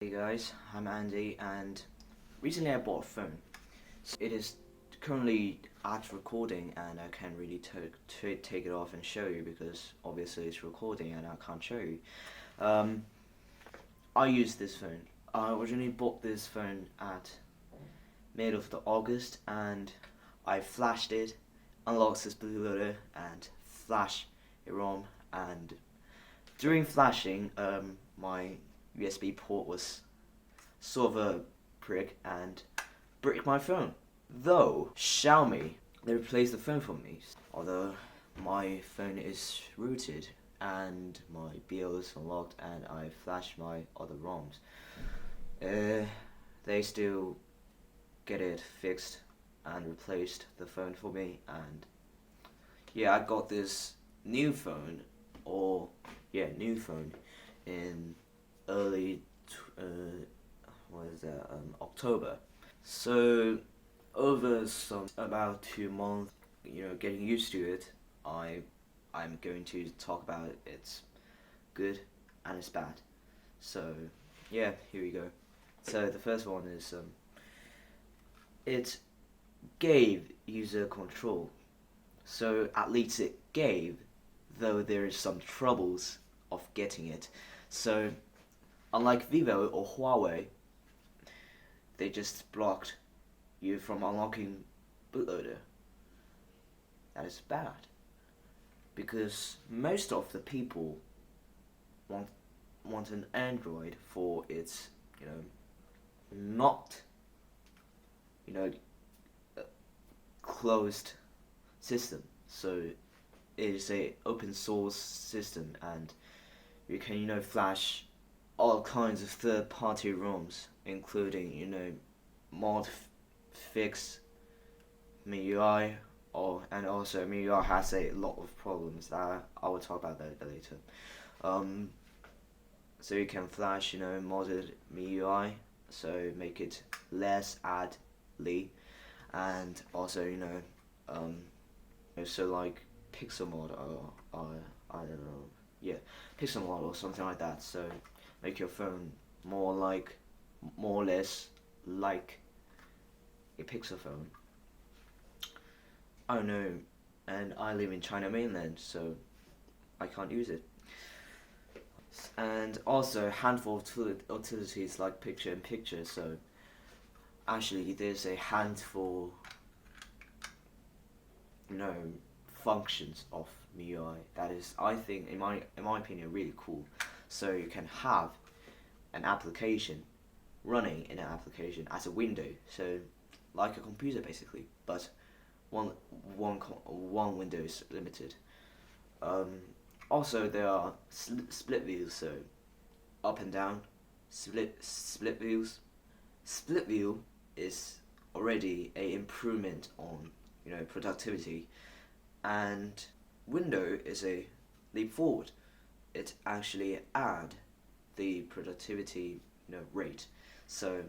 Hey guys, I'm Andy, and recently I bought a phone. It is currently at recording, and I can't really take it off and show you because obviously it's recording and I can't show you. Um, I use this phone. I originally bought this phone at mid of the August, and I flashed it, unlocked this bootloader, and flash a ROM. And during flashing, my USB port was sort of a prick and brick my phone. Though Xiaomi, they replaced the phone for me. Although my phone is rooted and my BO is unlocked and I flashed my other ROMs, they still get it fixed and replaced the phone for me. And yeah, I got this new phone, new phone in early October. So over about 2 months, getting used to it, I'm going to talk about its good and its bad. So yeah, here we go. So the first one is it gave user control. So at least it gave, though there is some troubles of getting it. So unlike Vivo or Huawei, they just blocked you from unlocking bootloader. That is bad, because most of the people want an Android for its not closed system. So it is a open source system, and you can flash all kinds of third-party ROMs, including mod fix MIUI, and also MIUI has a lot of problems that I will talk about that later. So you can flash modded MIUI, so make it less adly, and also so like pixel mod or I don't know, yeah, pixel mod or something like that. So make your phone more or less like a Pixel phone. I don't know, and I live in China mainland, so I can't use it. And also a handful of utilities like picture-in-picture. So actually, there's a handful, functions of MIUI that is, I think, in my opinion, really cool. So you can have an application running in an application as a window, so like a computer basically, but one window is limited. Also, there are split views, so up and down, split views. Split view is already a improvement on productivity, and window is a leap forward. It actually add the productivity rate. So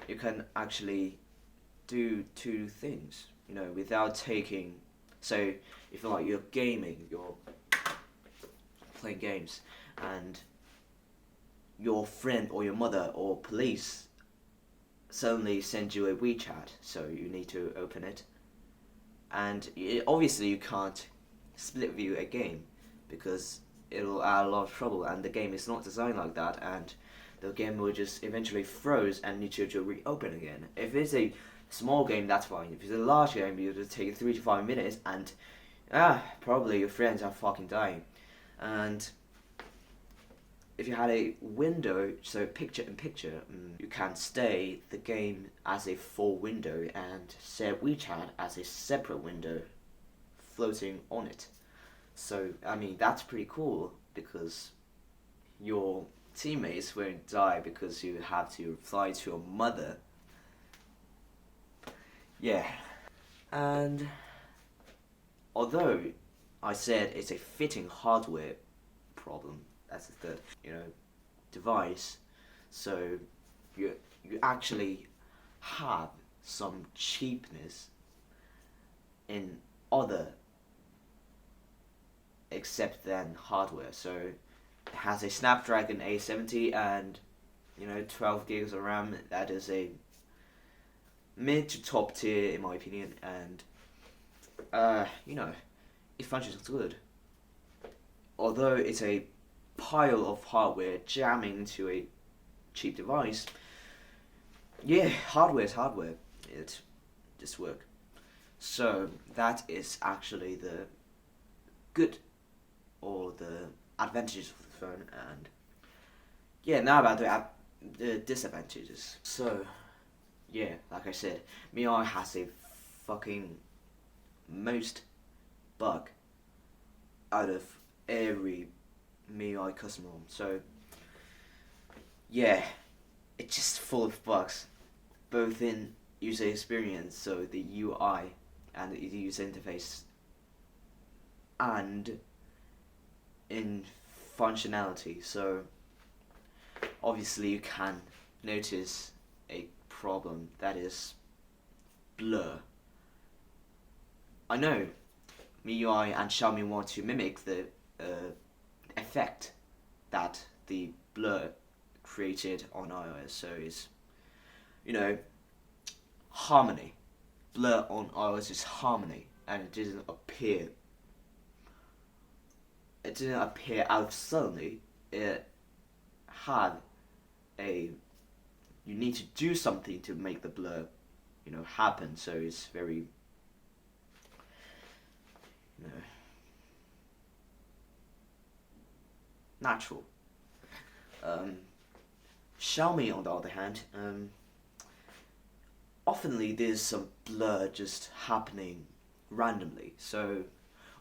you can actually do two things without taking. So if you're gaming, you're playing games, and your friend or your mother or police suddenly send you a WeChat, so you need to open it, and obviously you can't split view a game because it'll add a lot of trouble, and the game is not designed like that, and the game will just eventually froze and need you to reopen again. If it's a small game, that's fine. If it's a large game, it'll just take 3 to 5 minutes, and probably your friends are fucking dying. And if you had a window, so picture-in-picture, you can stay the game as a full window and set WeChat as a separate window floating on it. So I mean, that's pretty cool, because your teammates won't die because you have to reply to your mother. Yeah. And although I said it's a fitting hardware problem, that's the third device, so you actually have some cheapness in other except than hardware. So it has a Snapdragon A70 and 12 gigs of RAM. That is a mid to top tier in my opinion, and it functions good. Although it's a pile of hardware jamming into a cheap device, yeah, hardware is hardware. It just works. So that is actually the good or the advantages of the phone, and yeah, now about the disadvantages. So yeah, like I said, MIUI has a fucking most bug out of every MIUI customer. So yeah, it's just full of bugs, both in user experience, so the UI and the user interface, and in functionality. So obviously you can notice a problem, that is blur. I know MIUI and Xiaomi want to mimic the effect that the blur created on iOS, so it's harmony. Blur on iOS is harmony, and it didn't appear out suddenly. It had a, you need to do something to make the blur happen, so it's very natural. Xiaomi, on the other hand, oftenly there's some blur just happening randomly. So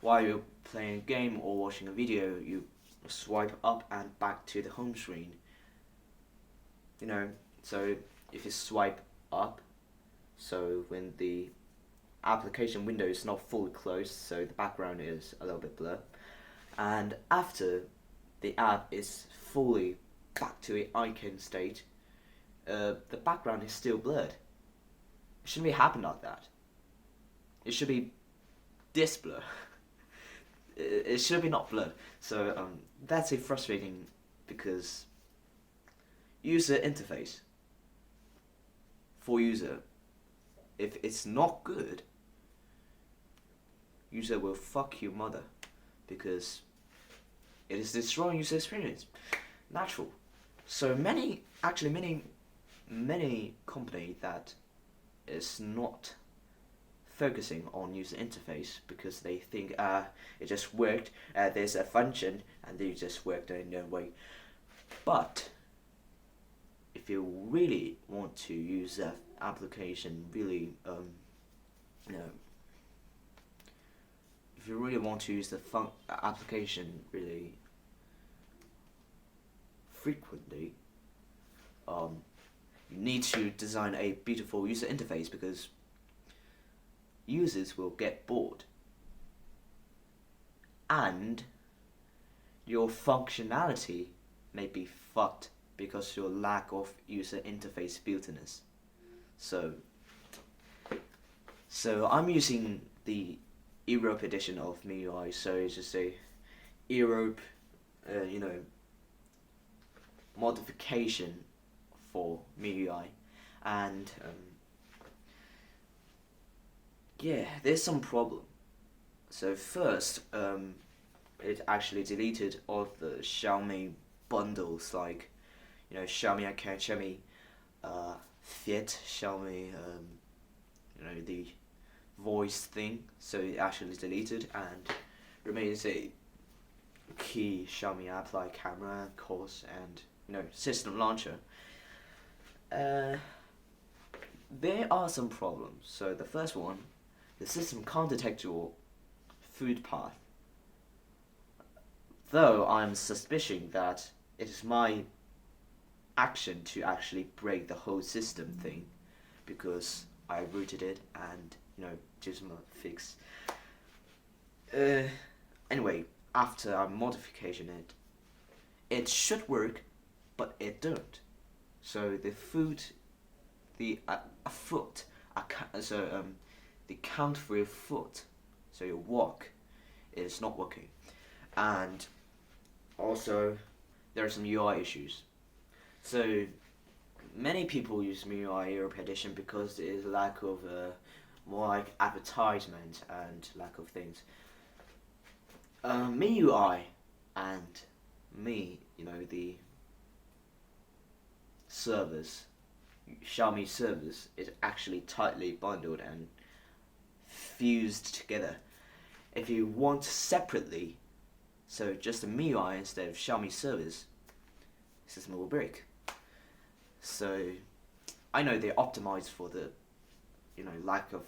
while you're playing a game or watching a video, you swipe up and back to the home screen. So if you swipe up, so when the application window is not fully closed, so the background is a little bit blurred, and after the app is fully back to an icon state, the background is still blurred. It shouldn't be happening like that. It should be this blur. It should be not blurred. So that's a frustrating, because user interface for user, if it's not good, user will fuck your mother, because it is destroying user experience. Natural. So many company that is not focusing on user interface, because they think it just worked, there's a function and they just worked in their way. But if you really want to use that application really if you really want to use the application really frequently, you need to design a beautiful user interface, because users will get bored, and your functionality may be fucked because your lack of user interface built-inness. So I'm using the Europe edition of MIUI, so it's just a Europe modification for MIUI, and yeah, there's some problem. So first, it actually deleted all the Xiaomi bundles, like Xiaomi account, Xiaomi Fit, Xiaomi the voice thing. So it actually deleted, and remains a key Xiaomi app like camera, course, and system launcher. There are some problems. So the first one, the system can't detect your food path. Though I'm suspicion that it is my action to actually break the whole system thing, because I rooted it and did some fix. Anyway, after I modification it should work, but it don't. So the food, the foot, the count for your foot, so your walk, is not working, and also there are some UI issues. So many people use MIUI Europe Edition because there is lack of more like advertisement and lack of things. MIUI and the servers, Xiaomi servers, is actually tightly bundled and fused together. If you want separately, so just a MIUI instead of Xiaomi servers, system will break. So I know they optimize for the lack of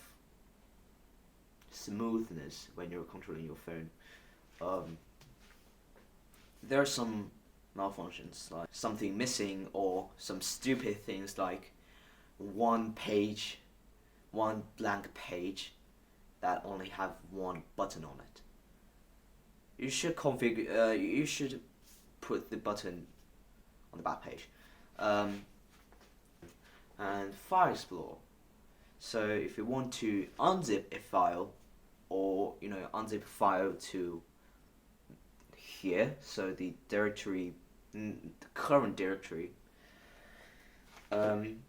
smoothness when you're controlling your phone. There are some malfunctions, like something missing or some stupid things like one blank page that only have one button on it. You should configure. You should put the button on the back page. And File Explorer. So if you want to unzip a file, or unzip a file to here, so the directory, the current directory, and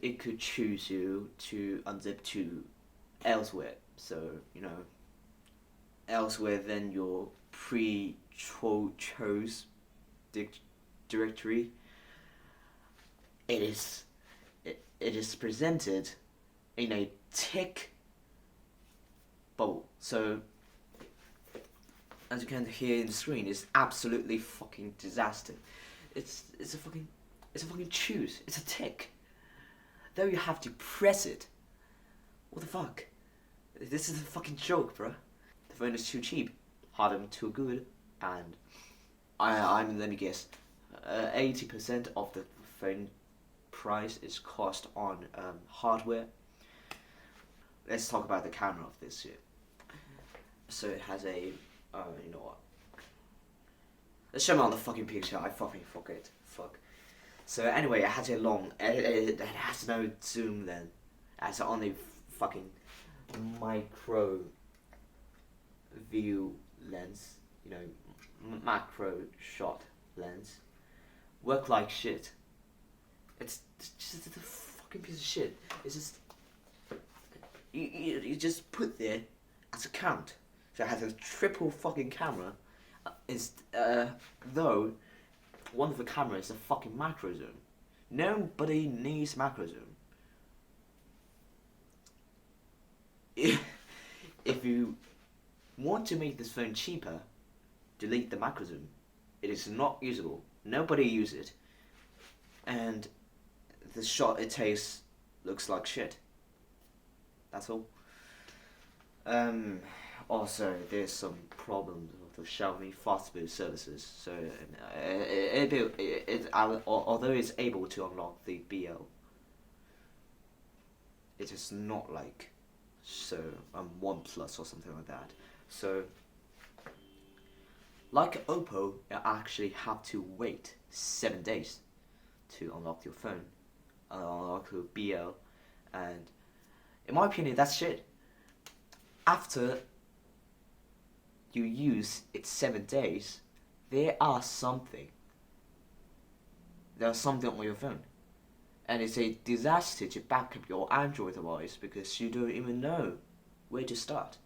it could choose you to unzip to elsewhere. So elsewhere than your pre-chose directory. It is presented in a tick bubble. So as you can hear in the screen, it's absolutely fucking disaster. It's a fucking choose. It's a tick. Though you have to press it. What the fuck? This is a fucking joke, bruh. The phone is too cheap, hardware too good, and let me guess, 80% of the phone price is cost on hardware. Let's talk about the camera of this here. So it has a, you know what? Let's show me on the fucking picture. I fucking forget. Fuck. So anyway, it has a long. It has no zoom then. It has only fucking micro view lens. Macro shot lens. Work like shit. It's just a fucking piece of shit. It's just you just put there as a count. So it has a triple fucking camera. Though one of the cameras is a fucking macro zoom. Nobody needs macro zoom. If you want to make this phone cheaper, delete the macro zoom. It is not usable. Nobody uses it. And the shot it takes looks like shit. That's all. Also, there's some problems with the Xiaomi fast boot services. So, although it's able to unlock the BL, it is not like OnePlus or something like that. So, like Oppo, you actually have to wait 7 days to unlock your phone, unlock your BL, and in my opinion, that's shit. After you use it 7 days, there's something on your phone, and it's a disaster to back up your Android device because you don't even know where to start.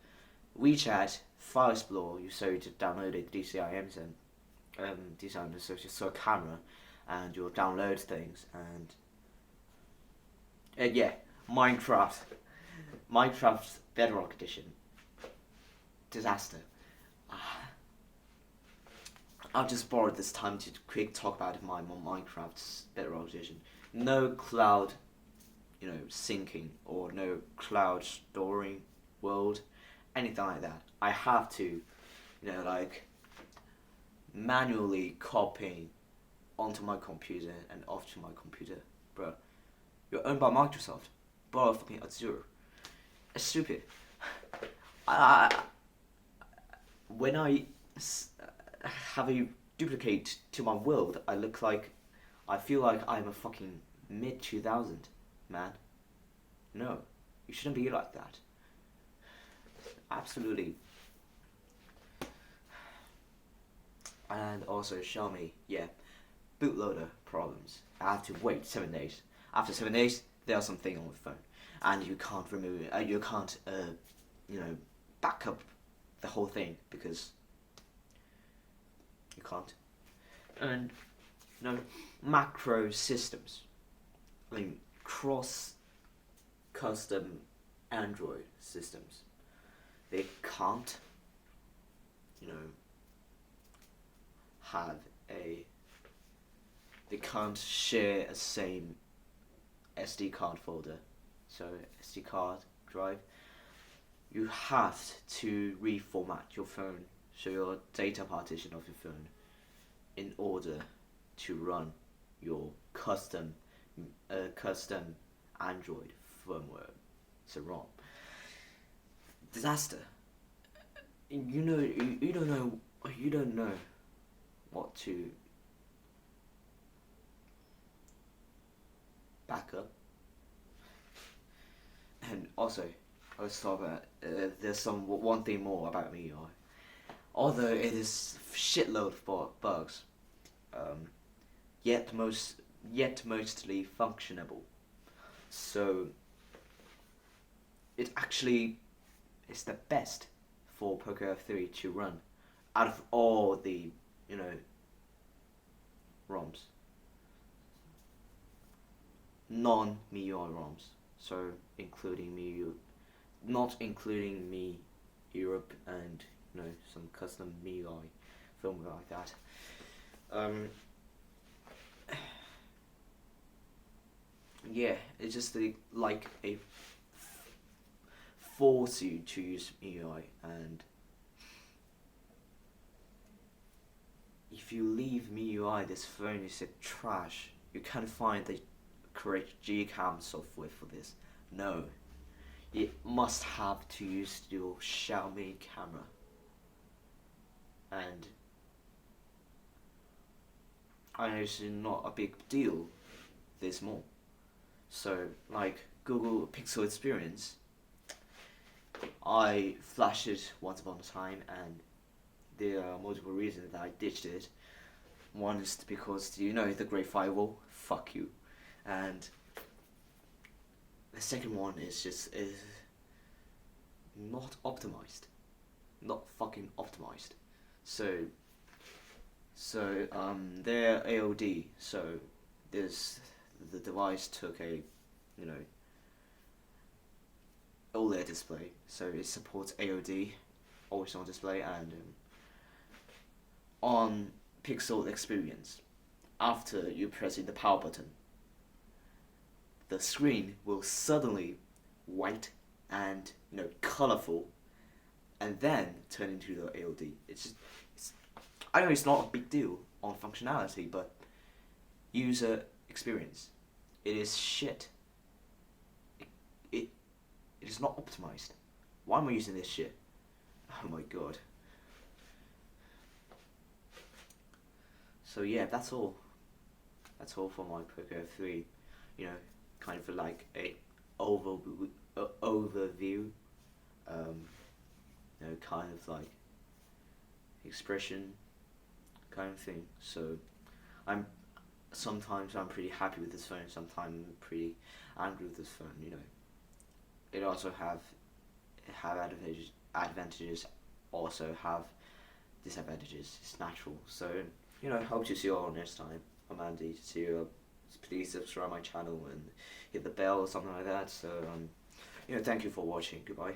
WeChat, File Explorer, you downloaded DCIMs and DCIMs, so you saw a camera, and you'll download things, and yeah, Minecraft Bedrock Edition, disaster. I'll just borrow this time to quick talk about my Minecraft Bedrock Edition. No cloud, syncing, or no cloud storing world, anything like that. I have to, manually copying onto my computer and off to my computer. Bro, you're owned by Microsoft. Borrow fucking Azure. It's stupid. When I have a duplicate to my world, I feel like I'm a fucking mid-2000 man. No, you shouldn't be like that. Absolutely. And also Xiaomi, yeah, bootloader problems. I have to wait 7 days. After 7 days, there's something on the phone, and you can't remove it. You can't, back up the whole thing because you can't. And macro systems, I mean cross custom Android systems, they can't, they can't share a same SD card folder, so SD card drive. You have to reformat your phone, so your data partition of your phone, in order to run your custom Android firmware, so ROM. Disaster. You don't know what to back up. And also, let's talk about there's one thing more about MIUI. Although it is shitload of bugs, yet mostly functionable. So it actually is the best for POCO F3 to run out of all the ROMs, non-MIUI ROMs. So not including Mi Europe and some custom MIUI firmware like that. Yeah, it's just like a force you to use MIUI, and if you leave MIUI, this phone is a trash. You can't find the correct Gcam software for this. No, you must have to use your Xiaomi camera, and I know it's not a big deal. There's more. So like Google Pixel Experience, I flashed it once upon a time, and there are multiple reasons that I ditched it. One is because the Great Firewall, fuck you, and the second one is just not optimized, not fucking optimized. So they're AOD. So the device took a OLED display, so it supports AOD, always on display, and on Pixel Experience, after you pressing the power button, the screen will suddenly white and colorful, and then turn into the AOD. I know it's not a big deal on functionality, but user experience, it is shit. It is not optimized. Why am I using this shit? Oh my god. So yeah, that's all. That's all for my POCO F3. Kind of like a overview. Kind of like expression kind of thing. So sometimes I'm pretty happy with this phone, sometimes I'm pretty angry with this phone. It also have advantages, also have disadvantages. It's natural. So hope to see you all next time. I'm Andy. See you. Please subscribe my channel and hit the bell or something like that. So thank you for watching. Goodbye.